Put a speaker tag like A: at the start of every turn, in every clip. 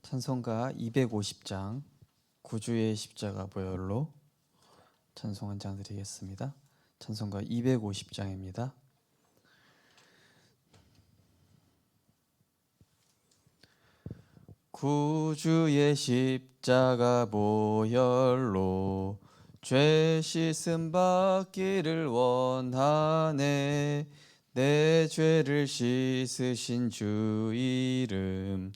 A: 찬송가 250장 구주의 십자가 보혈로 찬송 한 장 드리겠습니다. 찬송가 250장입니다. 구주의 십자가 보혈로 죄 씻음 받기를 원하네. 내 죄를 씻으신 주 이름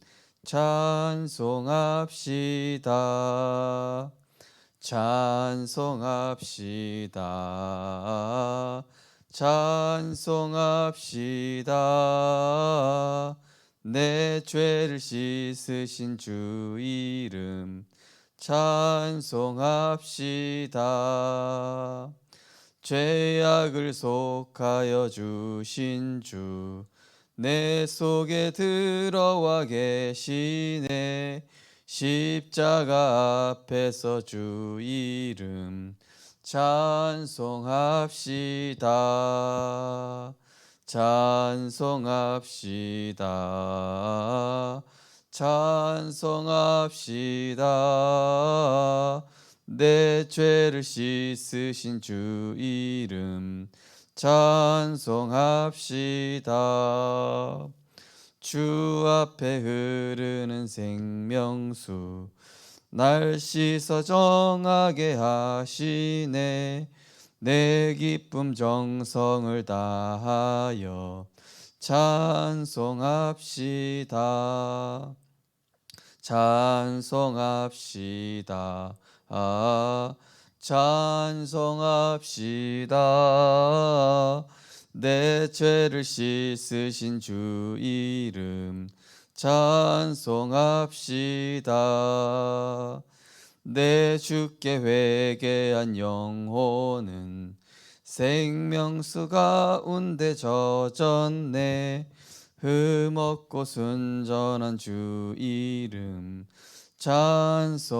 A: 찬송합시다. 찬송합시다. 찬송합시다. 내 죄를 씻으신 주 이름 찬송합시다. 죄악을 속하여 주신 주 내 속에 들어와 계시네. 십자가 앞에서 주 이름 찬송합시다. 찬송합시다. 찬송합시다. 내 죄를 씻으신 주 이름 찬송합시다. 주 앞에 흐르는 생명수 날 씻어 정하게 하시네. 내 기쁨 정성을 다하여 찬송합시다. 찬송합시다. 찬송합시다. 내 죄를 씻으신 주 이름 찬송합시다. 내 주께 회개한 영혼은 생명수 가운데 젖었네. 흠없고 순전한 주 이름 찬송합시다.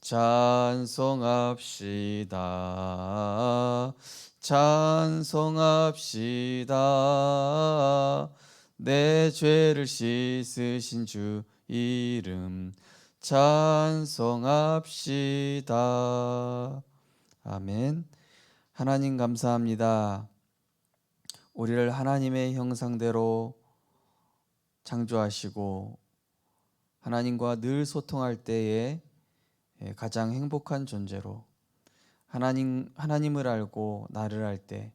A: 찬송합시다. 찬송합시다. 내 죄를 씻으신 주 이름 찬송합시다. 아멘. 하나님 감사합니다. 우리를 하나님의 형상대로 창조하시고 하나님과 늘 소통할 때에 가장 행복한 존재로 하나님을 알고 나를 알 때,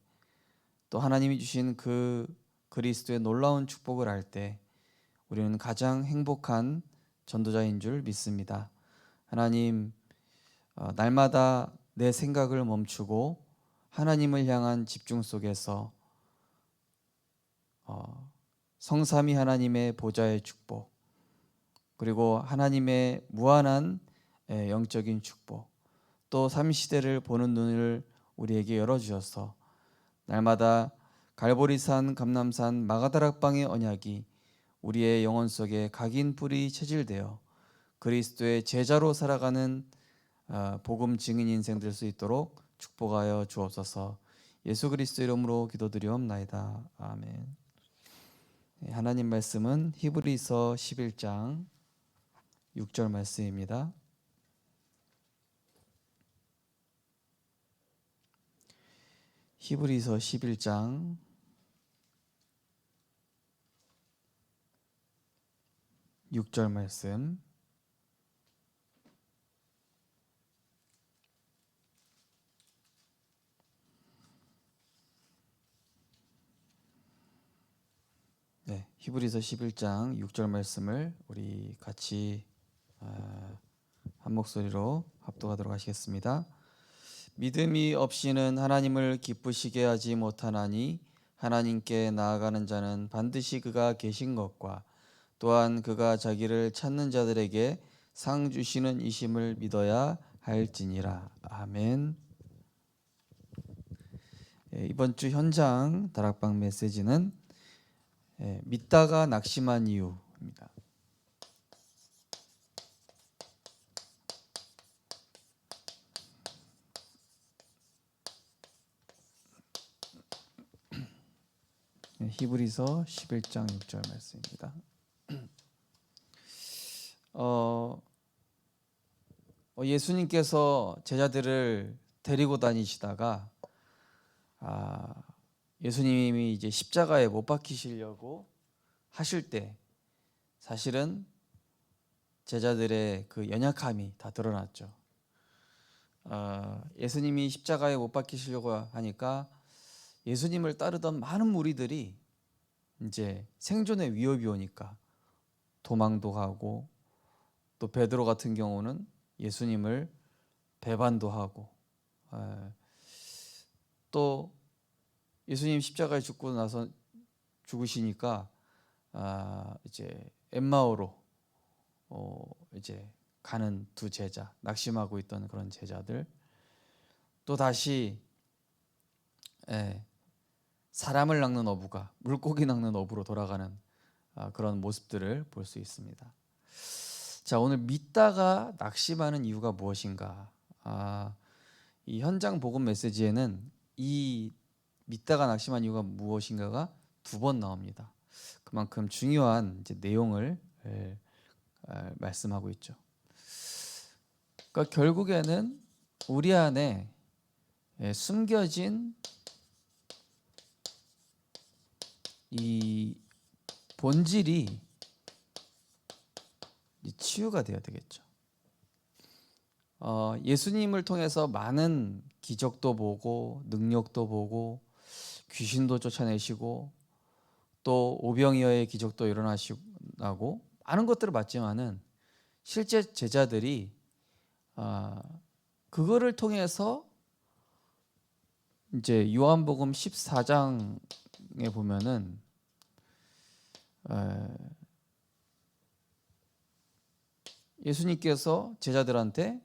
A: 또 하나님이 주신 그 그리스도의 놀라운 축복을 알 때 우리는 가장 행복한 전도자인 줄 믿습니다. 하나님, 날마다 내 생각을 멈추고 하나님을 향한 집중 속에서 성삼위 하나님의 보좌의 축복, 그리고 하나님의 무한한 영적인 축복, 또 삼시대를 보는 눈을 우리에게 열어주셔서 날마다 갈보리산, 감람산, 마가다락방의 언약이 우리의 영혼 속에 각인 뿌리 체질되어 그리스도의 제자로 살아가는 복음 증인 인생 될 수 있도록 축복하여 주옵소서. 예수 그리스도 이름으로 기도드리옵나이다. 아멘. 하나님 말씀은 히브리서 11장 6절 말씀입니다. 히브리서 11장 6절 말씀. 네, 히브리서 11장 6절 말씀을 우리 같이 한 목소리로 합독하도록 하시겠습니다. 믿음이 없이는 하나님을 기쁘시게 하지 못하나니 하나님께 나아가는 자는 반드시 그가 계신 것과 또한 그가 자기를 찾는 자들에게 상 주시는 이심을 믿어야 할지니라. 아멘. 이번 주 현장 다락방 메시지는 믿다가 낙심한 이유입니다. 히브리서 11장 6절 말씀입니다. 예수님께서 제자들을 데리고 다니시다가 예수님이 이제 십자가에 못 박히시려고 하실 때 사실은 제자들의 그 연약함이 다 드러났죠. 예수님이 십자가에 못 박히시려고 하니까 예수님을 따르던 많은 무리들이 이제 생존의 위협이 오니까 도망도 가고, 또 베드로 같은 경우는 예수님을 배반도 하고, 또 예수님 십자가에 죽고 나서 죽으시니까 이제 엠마오로 이제 가는 두 제자, 낙심하고 있던 그런 제자들, 또 다시 사람을 낚는 어부가 물고기 낚는 어부로 돌아가는 그런 모습들을 볼 수 있습니다. 자, 오늘 믿다가 낙심하는 이유가 무엇인가? 이 현장 복음 메시지에는 이 믿다가 낙심한 이유가 무엇인가가 두 번 나옵니다. 그만큼 중요한 이제 내용을 말씀하고 있죠. 그러니까 결국에는 우리 안에 숨겨진 이 본질이 치유가 되어야 되겠죠. 예수님을 통해서 많은 기적도 보고 능력도 보고 귀신도 쫓아내시고 또 오병이어의 기적도 일어나고 많은 것들을 봤지만은 실제 제자들이 그거를 통해서 이제 요한복음 14장에 보면은 예수님께서 제자들한테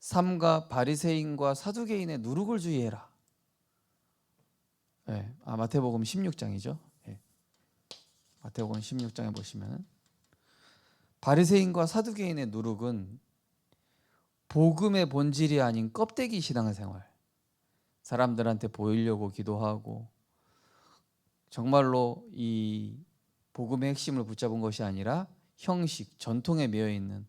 A: 삼가 바리새인과 사두개인의 누룩을 주의해라. 마태복음 16장이죠. 마태복음 16장에 보시면 바리새인과 사두개인의 누룩은 복음의 본질이 아닌 껍데기 신앙생활, 사람들한테 보이려고 기도하고 정말로 이 복음의 핵심을 붙잡은 것이 아니라 형식, 전통에 매여 있는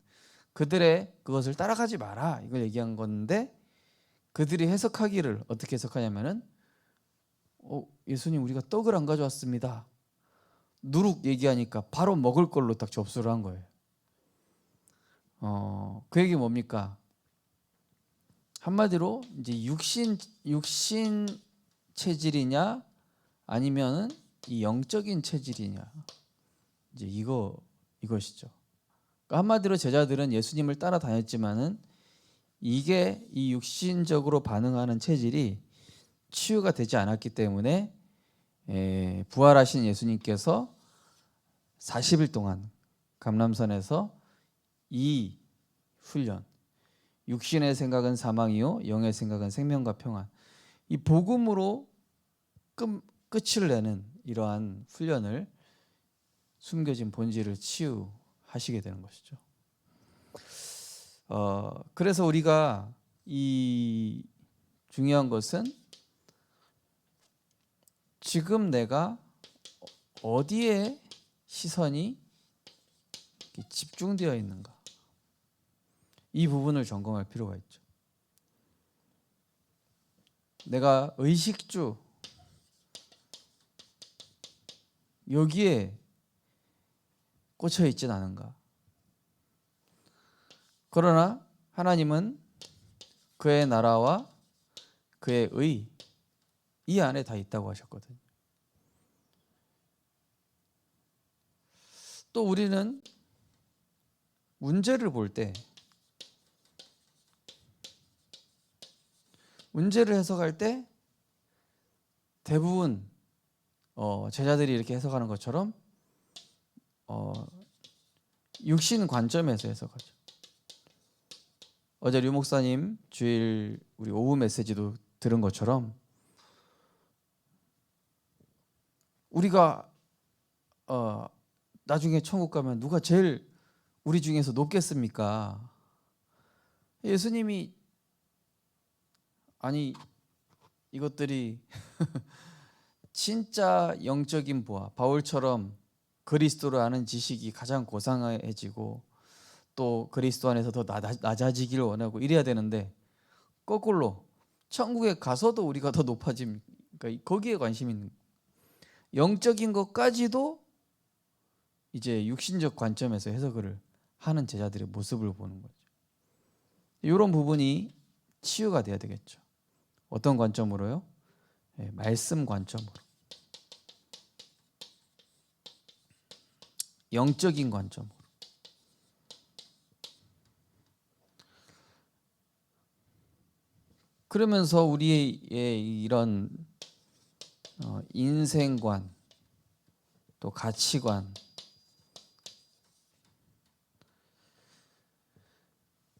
A: 그들의 그것을 따라가지 마라, 이걸 얘기한 건데, 그들이 해석하기를 어떻게 해석하냐면은 예수님, 우리가 떡을 안 가져왔습니다. 누룩 얘기하니까 바로 먹을 걸로 딱 접수를 한 거예요. 그 얘기 뭡니까? 한마디로 이제 육신 체질이냐 아니면은 이 영적인 체질이냐, 이제 이것이죠. 그러니까 한마디로 제자들은 예수님을 따라다녔지만은 이게 이 육신적으로 반응하는 체질이 치유가 되지 않았기 때문에 부활하신 예수님께서 40일 동안 감람산에서 이 훈련, 육신의 생각은 사망이요 영의 생각은 생명과 평안, 이 복음으로 끝을 내는 이러한 훈련을, 숨겨진 본질을 치유하시게 되는 것이죠. 그래서 우리가 이 중요한 것은 지금 내가 어디에 시선이 집중되어 있는가, 이 부분을 점검할 필요가 있죠. 내가 의식주 여기에 꽂혀 있진 않은가. 그러나 하나님은 그의 나라와 그의 의, 이 안에 다 있다고 하셨거든요. 또 우리는 문제를 볼 때, 문제를 해석할 때 대부분 제자들이 이렇게 해석하는 것처럼 육신 관점에서 해석하죠. 어제 류 목사님 주일 우리 오후 메시지도 들은 것처럼 우리가 나중에 천국 가면 누가 제일 우리 중에서 높겠습니까? 예수님이 아니 이것들이 진짜 영적인 부하 바울처럼 그리스도를 아는 지식이 가장 고상해지고 또 그리스도 안에서 더 낮아지기를 원하고 이래야 되는데 거꾸로 천국에 가서도 우리가 더 높아짐, 그러니까 거기에 관심이 있는 영적인 것까지도 이제 육신적 관점에서 해석을 하는 제자들의 모습을 보는 거죠. 이런 부분이 치유가 돼야 되겠죠. 어떤 관점으로요? 네, 말씀 관점으로, 영적인 관점으로. 그러면서 우리의 이런 인생관, 또 가치관,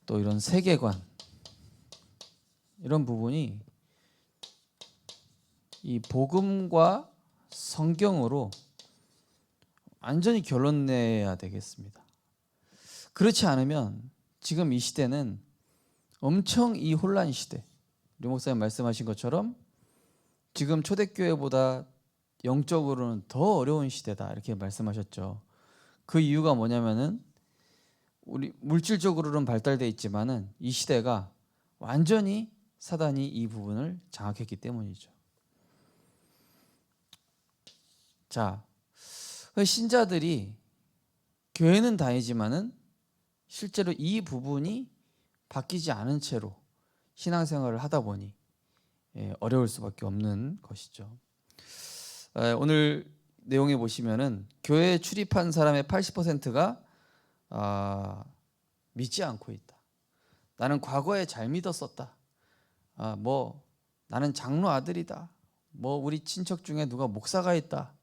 A: 또 이런 세계관, 이런 부분이 이 복음과 성경으로 완전히 결론 내야 되겠습니다. 그렇지 않으면 지금 이 시대는 엄청 이 혼란 시대, 류 목사님 말씀하신 것처럼 지금 초대교회보다 영적으로는 더 어려운 시대다 이렇게 말씀하셨죠. 그 이유가 뭐냐면은 우리 물질적으로는 발달돼 있지만은 이 시대가 완전히 사단이 이 부분을 장악했기 때문이죠. 자, 신자들이 교회는 다니지만은 실제로 이 부분이 바뀌지 않은 채로 신앙생활을 하다 보니 어려울 수밖에 없는 것이죠. 오늘 내용에 보시면은 교회에 출입한 사람의 80%가 믿지 않고 있다. 나는 과거에 잘 믿었었다. 뭐 나는 장로 아들이다. 뭐 우리 친척 중에 누가 목사가 있다.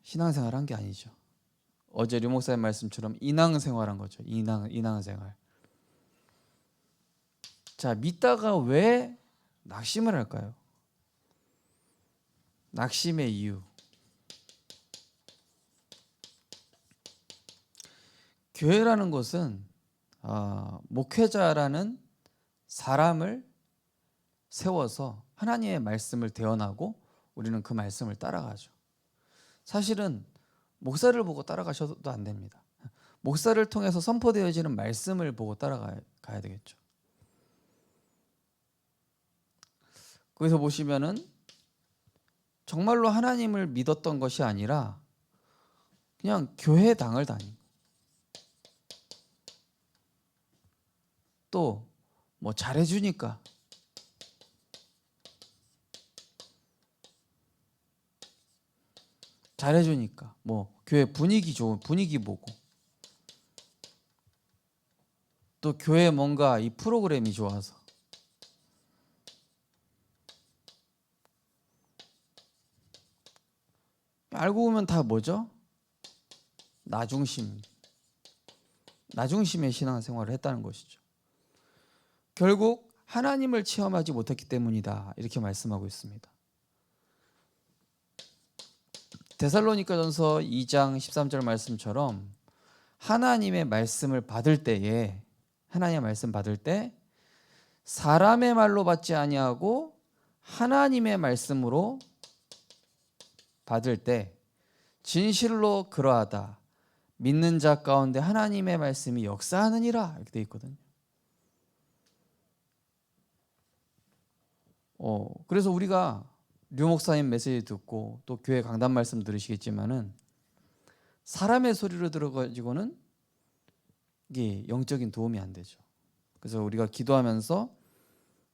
A: 신앙생활 한 게 아니죠. 어제 류 목사님 말씀처럼 인앙생활한 거죠. 인앙생활. 자, 믿다가 왜 낙심을 할까요? 낙심의 이유. 교회라는 것은 목회자라는 사람을 세워서 하나님의 말씀을 대언하고 우리는 그 말씀을 따라가죠. 사실은 목사를 보고 따라가셔도 안 됩니다. 목사를 통해서 선포되어지는 말씀을 보고 따라가야 되겠죠. 거기서 보시면은 정말로 하나님을 믿었던 것이 아니라 그냥 교회당을 다니고 또 뭐 잘해주니까 뭐 교회 분위기 좋은 분위기 보고 또 교회 뭔가 이 프로그램이 좋아서 알고 보면 다 뭐죠? 나중심의 신앙생활을 했다는 것이죠. 결국 하나님을 체험하지 못했기 때문이다 이렇게 말씀하고 있습니다. 데살로니가전서 2장 13절 말씀처럼 하나님의 말씀을 받을 때에 사람의 말로 받지 아니하고 하나님의 말씀으로 받을 때 진실로 그러하다 믿는 자 가운데 하나님의 말씀이 역사하느니라 이렇게 돼 있거든요. 그래서 우리가 류 목사님 메시지 듣고 또 교회 강단 말씀 들으시겠지만은 사람의 소리로 들어가지고는 이게 영적인 도움이 안 되죠. 그래서 우리가 기도하면서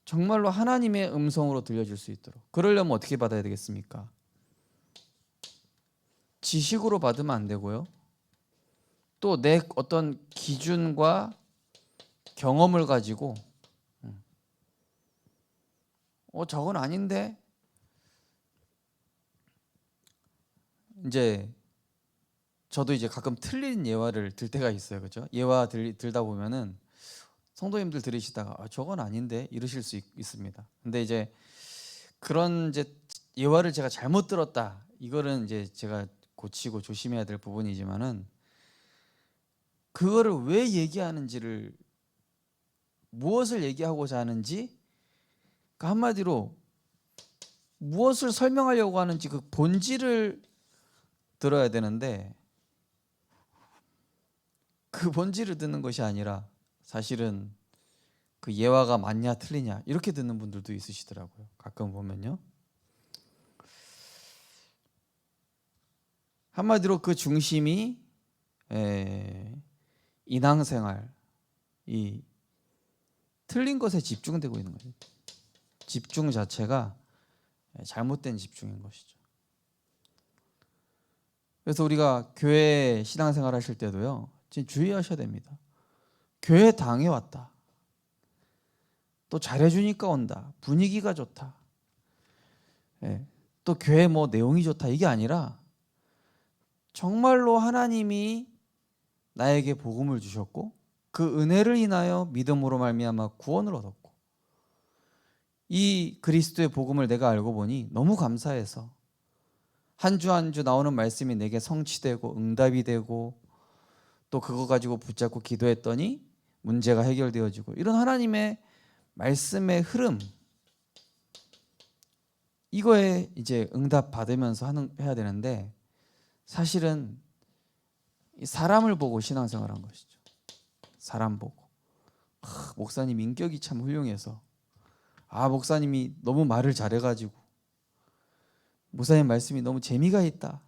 A: 정말로 하나님의 음성으로 들려줄 수 있도록 그러려면 어떻게 받아야 되겠습니까? 지식으로 받으면 안 되고요. 또 내 어떤 기준과 경험을 가지고 저건 아닌데 이제 저도 이제 가끔 틀린 예화를 들 때가 있어요. 그렇죠? 예화 들다 보면은 성도님들 들으시다가 저건 아닌데 이러실 수 있습니다. 근데 이제 그런 이제 예화를 제가 잘못 들었다. 이거는 이제 제가 고치고 조심해야 될 부분이지만은 그거를 왜 얘기하는지를 무엇을 얘기하고자 하는지 그러니까 한마디로 무엇을 설명하려고 하는지 그 본질을 들어야 되는데 그 본질을 듣는 것이 아니라 사실은 그 예화가 맞냐 틀리냐 이렇게 듣는 분들도 있으시더라고요. 가끔 보면요. 한마디로 그 중심이 인앙생활, 이 틀린 것에 집중되고 있는 거예요. 집중 자체가 잘못된 집중인 것이죠. 그래서 우리가 교회 신앙생활 하실 때도요, 지금 주의하셔야 됩니다. 교회 당해 왔다. 또 잘해주니까 온다. 분위기가 좋다. 또 교회 뭐 내용이 좋다. 이게 아니라 정말로 하나님이 나에게 복음을 주셨고 그 은혜를 인하여 믿음으로 말미암아 구원을 얻었고 이 그리스도의 복음을 내가 알고 보니 너무 감사해서 한 주 한 주 나오는 말씀이 내게 성취되고 응답이 되고 또 그거 가지고 붙잡고 기도했더니 문제가 해결되어지고 이런 하나님의 말씀의 흐름, 이거에 이제 응답 받으면서 해야 되는데 사실은 사람을 보고 신앙생활한 것이죠. 사람 보고 목사님 인격이 참 훌륭해서 목사님이 너무 말을 잘해가지고 목사님 말씀이 너무 재미가 있다.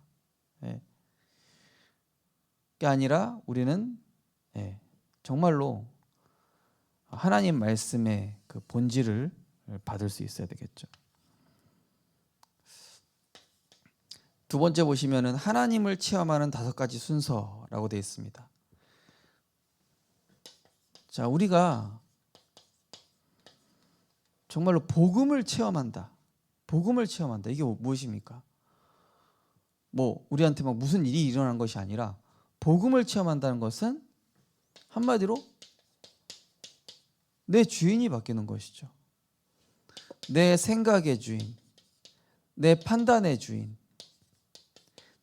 A: 그게 아니라 우리는 정말로 하나님 말씀의 그 본질을 받을 수 있어야 되겠죠. 두 번째 보시면은 하나님을 체험하는 5가지 순서라고 되어 있습니다. 자, 우리가 정말로 복음을 체험한다. 복음을 체험한다. 이게 무엇입니까? 뭐 우리한테 막 무슨 일이 일어난 것이 아니라 복음을 체험한다는 것은 한마디로 내 주인이 바뀌는 것이죠. 내 생각의 주인, 내 판단의 주인,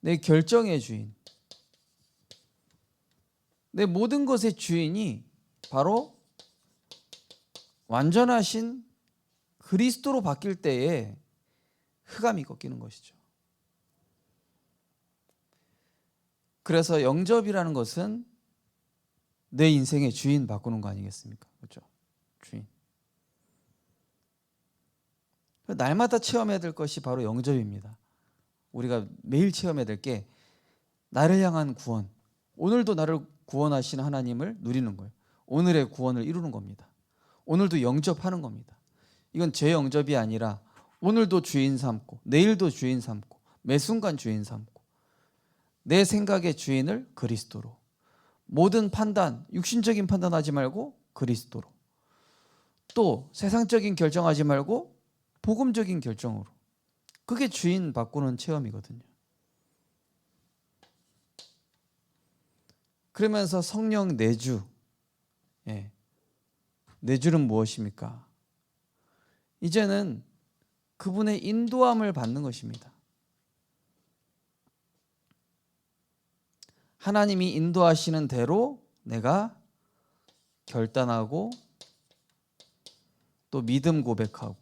A: 내 결정의 주인, 내 모든 것의 주인이 바로 완전하신 그리스도로 바뀔 때에 흑암이 꺾이는 것이죠. 그래서 영접이라는 것은 내 인생의 주인 바꾸는 거 아니겠습니까? 그렇죠? 주인. 날마다 체험해야 될 것이 바로 영접입니다. 우리가 매일 체험해야 될 게 나를 향한 구원. 오늘도 나를 구원하시는 하나님을 누리는 거예요. 오늘의 구원을 이루는 겁니다. 오늘도 영접하는 겁니다. 이건 제 영접이 아니라 오늘도 주인 삼고 내일도 주인 삼고 매 순간 주인 삼고 내 생각의 주인을 그리스도로, 모든 판단, 육신적인 판단하지 말고 그리스도로, 또 세상적인 결정하지 말고 복음적인 결정으로, 그게 주인 바꾸는 체험이거든요. 그러면서 성령 내주, 내주는 무엇입니까? 이제는 그분의 인도함을 받는 것입니다. 하나님이 인도하시는 대로 내가 결단하고 또 믿음 고백하고,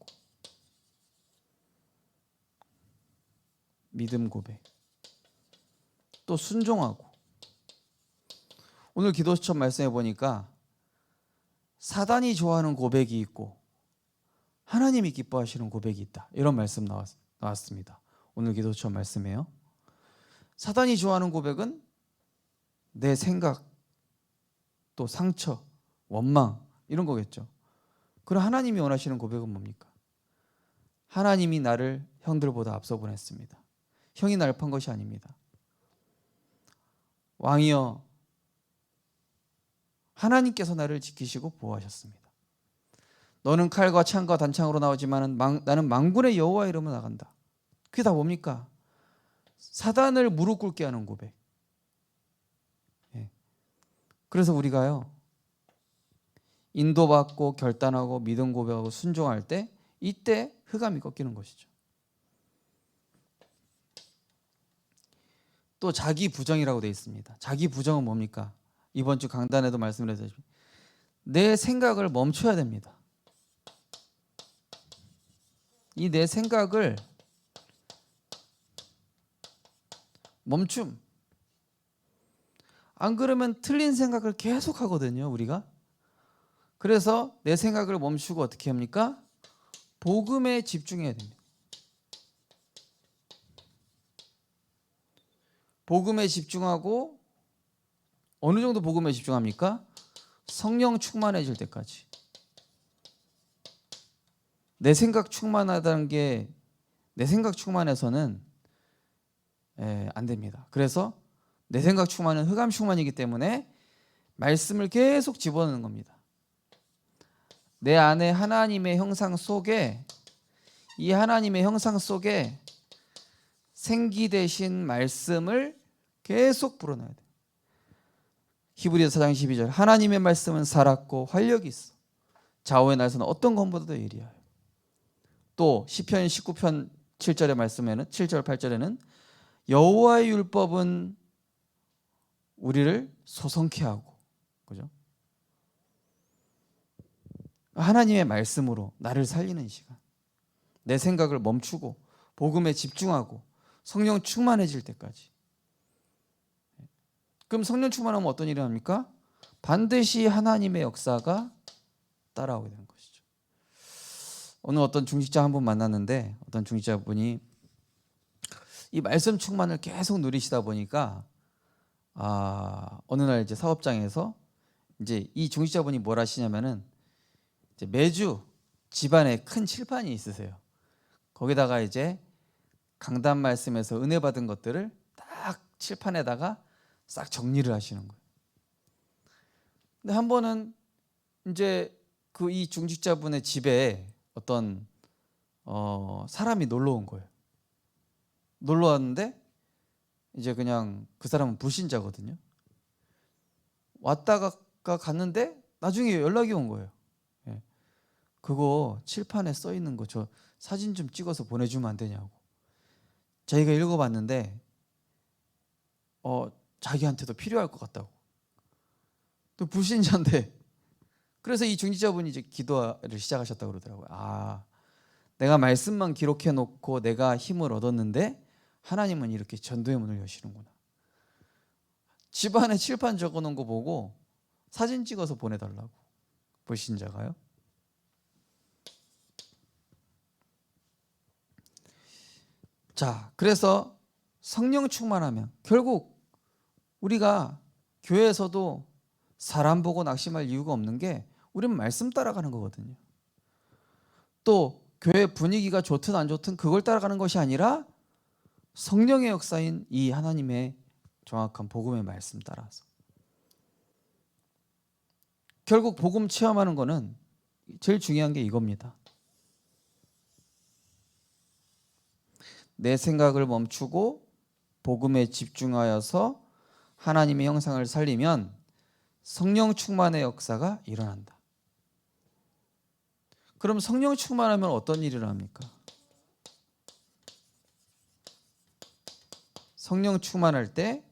A: 믿음 고백, 또 순종하고. 오늘 기도처럼 말씀해 보니까 사단이 좋아하는 고백이 있고 하나님이 기뻐하시는 고백이 있다, 이런 말씀 나왔습니다. 오늘 기도처럼 말씀이에요. 사단이 좋아하는 고백은 내 생각, 또 상처, 원망, 이런 거겠죠. 그럼 하나님이 원하시는 고백은 뭡니까? 하나님이 나를 형들보다 앞서 보냈습니다. 형이 날 판 것이 아닙니다. 왕이여, 하나님께서 나를 지키시고 보호하셨습니다. 너는 칼과 창과 단창으로 나오지만 나는 만군의 여호와 이름으로 나간다. 그게 다 뭡니까? 사단을 무릎 꿇게 하는 고백. 그래서 우리가요, 인도받고 결단하고 믿음 고백하고 순종할 때, 이때 흑암이 꺾이는 것이죠. 또 자기 부정이라고 되어 있습니다. 자기 부정은 뭡니까? 이번 주 강단에도 말씀을 해드렸지만 내 생각을 멈춰야 됩니다. 이 내 생각을 멈춤. 안 그러면 틀린 생각을 계속 하거든요, 우리가. 그래서 내 생각을 멈추고 어떻게 합니까? 복음에 집중해야 됩니다. 복음에 집중하고 어느 정도 복음에 집중합니까? 성령 충만해질 때까지. 내 생각 충만하다는 게 내 생각 충만해서는 안 됩니다. 그래서 내 생각 충만은 흑암 충만이기 때문에 말씀을 계속 집어넣는 겁니다. 내 안에 하나님의 형상 속에, 이 하나님의 형상 속에 생기 되신 말씀을 계속 불어넣어야 돼요. 히브리서 4장 12절, 하나님의 말씀은 살았고 활력이 있어 좌우의 날서는 어떤 검보다도 예리하여. 또 시편 19편 7절의 말씀에는 7절 8절에는 여호와의 율법은 우리를 소성케 하고, 그죠? 하나님의 말씀으로 나를 살리는 시간, 내 생각을 멈추고 복음에 집중하고 성령 충만해질 때까지. 그럼 성령 충만하면 어떤 일이 합니까? 반드시 하나님의 역사가 따라오게 되는 것이죠. 오늘 어떤 중직자 한 분 만났는데, 어떤 중직자분이 이 말씀 충만을 계속 누리시다 보니까 어느 날 이제 사업장에서 이제 이 중직자분이 뭘 하시냐면은 이제 매주 집안에 큰 칠판이 있으세요. 거기다가 이제 강단 말씀에서 은혜 받은 것들을 딱 칠판에다가 싹 정리를 하시는 거예요. 근데 한 번은 이제 그 이 중직자분의 집에 어떤 사람이 놀러 온 거예요. 놀러 왔는데 이제 그냥 그 사람은 불신자거든요. 왔다가 갔는데 나중에 연락이 온 거예요. 예. 그거 칠판에 써 있는 거 저 사진 좀 찍어서 보내주면 안 되냐고. 자기가 읽어봤는데 자기한테도 필요할 것 같다고. 또 불신자인데. 그래서 이 중직자분이 이제 기도를 시작하셨다고 그러더라고요. 내가 말씀만 기록해 놓고 내가 힘을 얻었는데 하나님은 이렇게 전도의 문을 여시는구나. 집안에 칠판 적어 놓은 거 보고 사진 찍어서 보내달라고. 불신자가요. 자, 그래서 성령 충만하면 결국 우리가 교회에서도 사람 보고 낙심할 이유가 없는 게 우리는 말씀 따라가는 거거든요. 또 교회 분위기가 좋든 안 좋든 그걸 따라가는 것이 아니라 성령의 역사인 이 하나님의 정확한 복음의 말씀 따라서. 결국 복음 체험하는 거는 제일 중요한 게 이겁니다. 내 생각을 멈추고 복음에 집중하여서 하나님의 형상을 살리면 성령 충만의 역사가 일어난다. 그럼 성령 충만하면 어떤 일이 일어납니까? 성령 충만할 때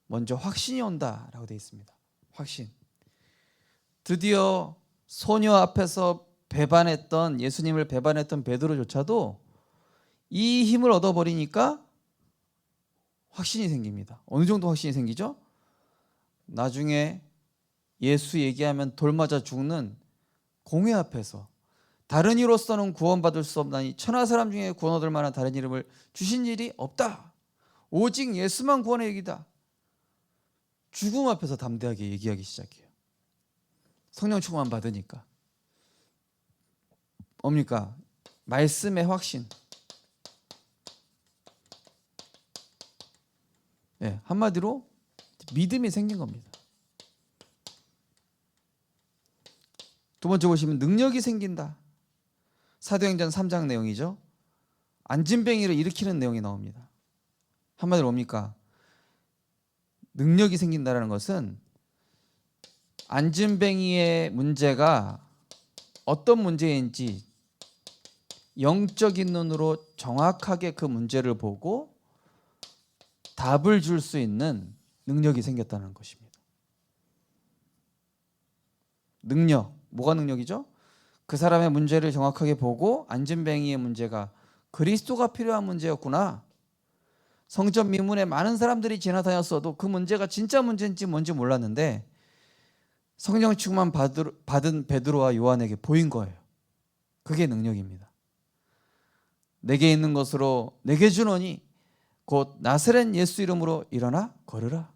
A: 먼저 확신이 온다라고 되어 있습니다. 확신. 드디어 소녀 앞에서 배반했던, 예수님을 배반했던 베드로조차도 이 힘을 얻어버리니까 확신이 생깁니다. 어느 정도 확신이 생기죠? 나중에 예수 얘기하면 돌 맞아 죽는 공회 앞에서 다른 이로서는 구원받을 수 없나니 천하 사람 중에 구원 얻을 만한 다른 이름을 주신 일이 없다. 오직 예수만 구원의 얘기다. 죽음 앞에서 담대하게 얘기하기 시작해요. 성령 충만 받으니까. 뭡니까? 말씀의 확신. 네, 한마디로 믿음이 생긴 겁니다. 두 번째 보시면 능력이 생긴다. 사도행전 3장 내용이죠. 안진뱅이를 일으키는 내용이 나옵니다. 한마디로 뭡니까? 능력이 생긴다는 것은 안진뱅이의 문제가 어떤 문제인지 영적인 눈으로 정확하게 그 문제를 보고 답을 줄 수 있는 능력이 생겼다는 것입니다. 능력, 뭐가 능력이죠? 그 사람의 문제를 정확하게 보고 안진뱅이의 문제가 그리스도가 필요한 문제였구나. 성전 미문에 많은 사람들이 지나다녔어도 그 문제가 진짜 문제인지 뭔지 몰랐는데 성령 충만 받은 베드로와 요한에게 보인 거예요. 그게 능력입니다. 내게 있는 것으로 내게 주노니 곧 나사렛 예수 이름으로 일어나 걸으라.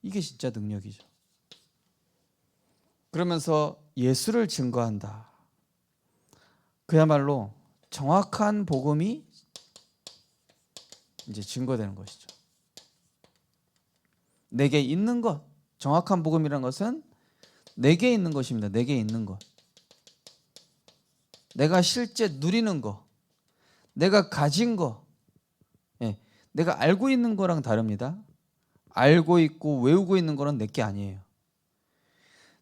A: 이게 진짜 능력이죠. 그러면서 예수를 증거한다. 그야말로 정확한 복음이 이제 증거되는 것이죠. 내게 있는 것, 정확한 복음이라는 것은 내게 있는 것입니다. 내게 있는 것. 내가 실제 누리는 것, 내가 가진 것, 내가 알고 있는 거랑 다릅니다. 알고 있고 외우고 있는 거는 내게 아니에요.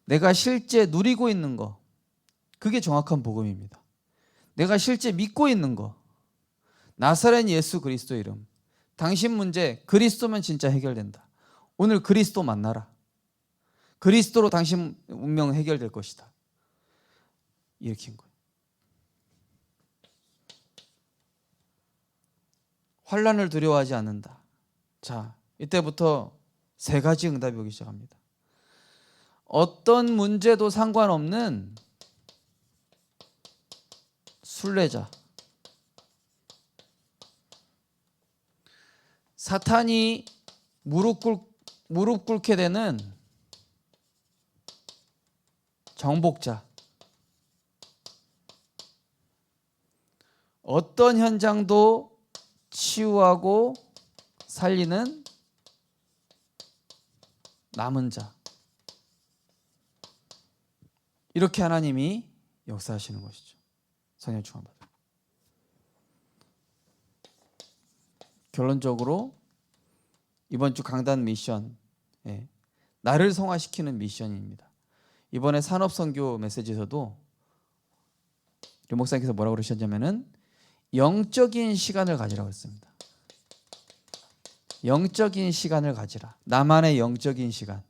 A: 내가 실제 누리고 있는 거, 그게 정확한 복음입니다. 내가 실제 믿고 있는 거, 나사렛 예수 그리스도 이름. 당신 문제 그리스도면 진짜 해결된다. 오늘 그리스도 만나라. 그리스도로 당신 운명 해결될 것이다. 일으킨 거예요. 환난을 두려워하지 않는다. 자, 이때부터 세 가지 응답이 오기 시작합니다. 어떤 문제도 상관없는 순례자. 사탄이 무릎 꿇게 되는 정복자. 어떤 현장도 치유하고 살리는 남은 자. 이렇게 하나님이 역사하시는 것이죠. 성령 충만 받아. 결론적으로 이번 주 강단 미션, 나를 성화시키는 미션입니다. 이번에 산업선교 메시지에서도 류 목사님께서 뭐라고 그러셨냐면은 영적인 시간을 가지라고 했습니다. 영적인 시간을 가지라. 나만의 영적인 시간.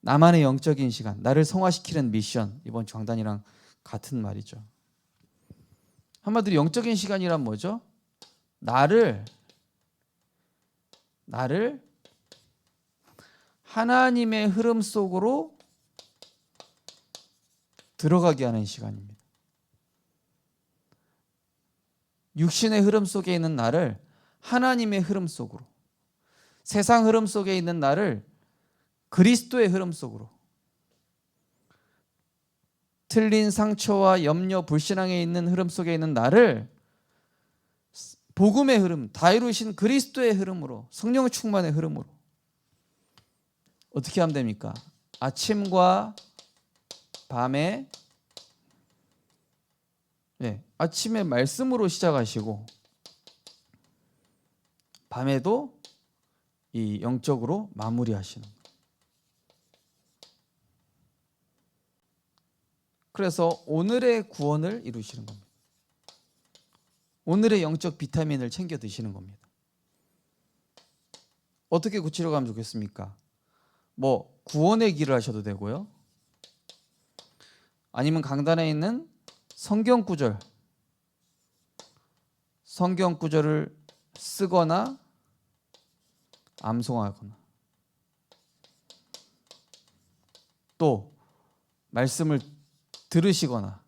A: 나만의 영적인 시간. 나를 성화시키는 미션. 이번 주 강단이랑 같은 말이죠. 한마디로 영적인 시간이란 뭐죠? 나를 하나님의 흐름 속으로 들어가게 하는 시간입니다. 육신의 흐름 속에 있는 나를 하나님의 흐름 속으로, 세상 흐름 속에 있는 나를 그리스도의 흐름 속으로, 틀린 상처와 염려, 불신앙에 있는 흐름 속에 있는 나를 복음의 흐름, 다 이루신 그리스도의 흐름으로, 성령 충만의 흐름으로 어떻게 하면 됩니까? 아침과 밤에 아침에 말씀으로 시작하시고 밤에도 이 영적으로 마무리하시는. 그래서 오늘의 구원을 이루시는 겁니다. 오늘의 영적 비타민을 챙겨 드시는 겁니다. 어떻게 고치려고 하면 좋겠습니까? 뭐 구원의 길을 하셔도 되고요. 아니면 강단에 있는 성경 구절을 쓰거나 암송하거나 또 말씀을 들으시거나.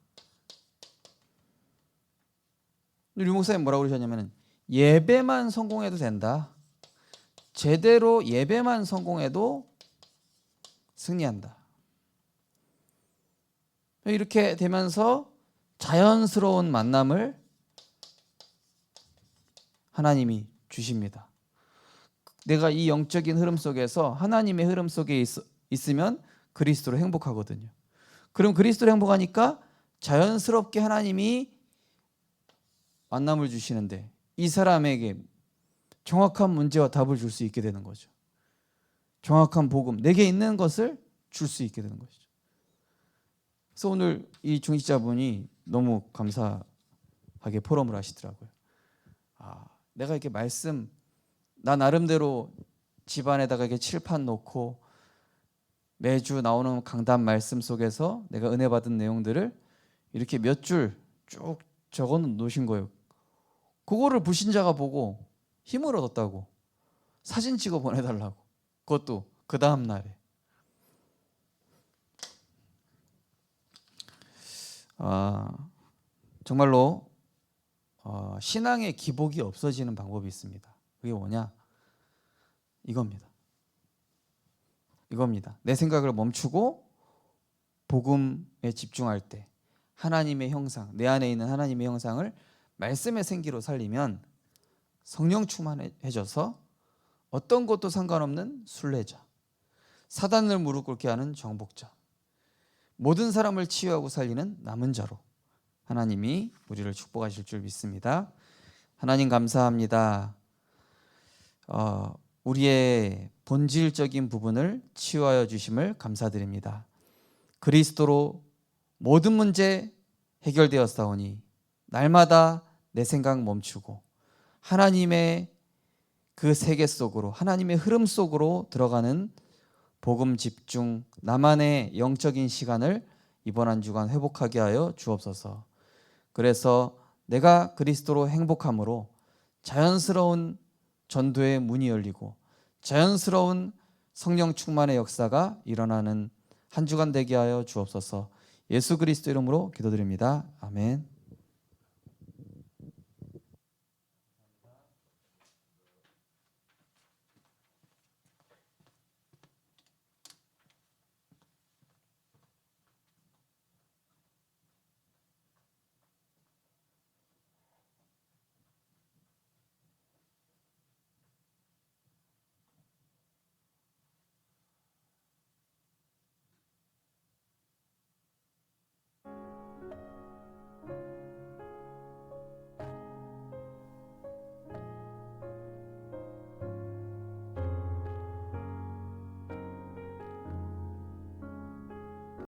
A: 류 목사님 뭐라고 그러셨냐면 예배만 성공해도 된다. 제대로 예배만 성공해도 승리한다. 이렇게 되면서 자연스러운 만남을 하나님이 주십니다. 내가 이 영적인 흐름 속에서 하나님의 흐름 속에 있으면 그리스도로 행복하거든요. 그럼 그리스도로 행복하니까 자연스럽게 하나님이 만남을 주시는데 이 사람에게 정확한 문제와 답을 줄 수 있게 되는 거죠. 정확한 복음, 내게 있는 것을 줄 수 있게 되는 것이죠. 그래서 오늘 이 중직자분이 너무 감사하게 포럼을 하시더라고요. 내가 이렇게 말씀, 나 나름대로 집안에다가 이렇게 칠판 놓고 매주 나오는 강단 말씀 속에서 내가 은혜 받은 내용들을 이렇게 몇 줄 쭉 적어 놓으신 거예요. 그거를 불신자가 보고 힘을 얻었다고 사진 찍어 보내달라고, 그것도 그 다음 날에. 정말로 신앙의 기복이 없어지는 방법이 있습니다. 그게 뭐냐? 이겁니다. 내 생각을 멈추고 복음에 집중할 때 하나님의 형상, 내 안에 있는 하나님의 형상을 말씀의 생기로 살리면 성령 충만해져서 어떤 것도 상관없는 순례자, 사단을 무릎 꿇게 하는 정복자, 모든 사람을 치유하고 살리는 남은 자로 하나님이 우리를 축복하실 줄 믿습니다. 하나님 감사합니다. 우리의 본질적인 부분을 치유하여 주심을 감사드립니다. 그리스도로 모든 문제 해결되었사오니 날마다 내 생각 멈추고 하나님의 그 세계 속으로, 하나님의 흐름 속으로 들어가는 복음 집중, 나만의 영적인 시간을 이번 한 주간 회복하게 하여 주옵소서. 그래서 내가 그리스도로 행복함으로 자연스러운 전도의 문이 열리고 자연스러운 성령 충만의 역사가 일어나는 한 주간 되게 하여 주옵소서. 예수 그리스도 이름으로 기도드립니다. 아멘.